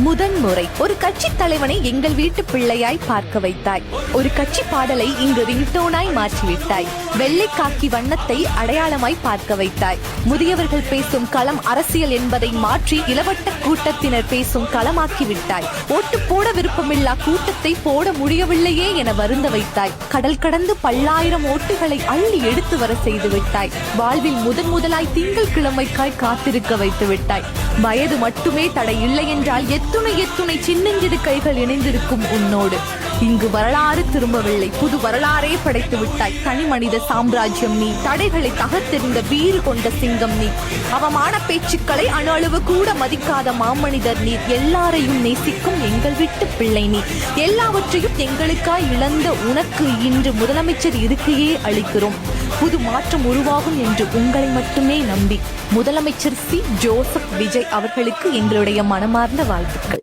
முதன்முறை ஒரு கட்சி தலைவனை எங்கள் வீட்டு பிள்ளையாய் பார்க்க வைத்தாய். ஒரு கட்சி பாடலை இங்கு ரிங்டோனாய் மாற்றிவிட்டாய். வெள்ளை காக்கி வண்ணத்தை அடையாளமாய் பார்க்க வைத்தாய். முதியவர்கள் பேசும் களம் அரசியல் என்பதை மாற்றி இளவட்ட கூட்டத்தினர் பேசும் களமாக்கி விட்டாய். ஓட்டு போட விருப்பமில்லா கூட்டத்தை போட முடியவில்லையே என வருந்த வைத்தாய். கடல் கடந்து பல்லாயிரம் ஓட்டுகளை அள்ளி எடுத்து வர செய்து விட்டாய். வாழ்வில் முதலாய் திங்கள் கிழமைக்காய் காத்திருக்க வைத்து விட்டாய். வயது மட்டுமே தடை இல்லை என்றால் எத்துணை சின்னஞ்சிறு கைகள் இணைந்திருக்கும் உன்னோடு. இங்கு வரலாறு திரும்பவில்லை, புது வரலாறே படைத்து விட்டாய். தனி மனித சாம்ராஜ்யம் நீ, தடைகளை தகர்த்தெறிந்த வீறு கொண்ட சிங்கம் நீ, அவமான பேச்சுக்களை அணு அளவு கூட மதிக்காத மாமனிதர் நீர். எல்லாரையும் நேசிக்கும் எங்கள் வீட்டு பிள்ளை நீ. எல்லாவற்றையும் எங்களுக்காய் இழந்த உனக்கு இன்று முதலமைச்சர் இருக்கையே அளிக்கிறோம். புது மாற்றம் உருவாகும் என்று உங்களை மட்டுமே நம்பி முதலமைச்சர் சி. ஜோசப் விஜய் அவர்களுக்கு எங்களுடைய மனமார்ந்த வாழ்த்துக்கள்.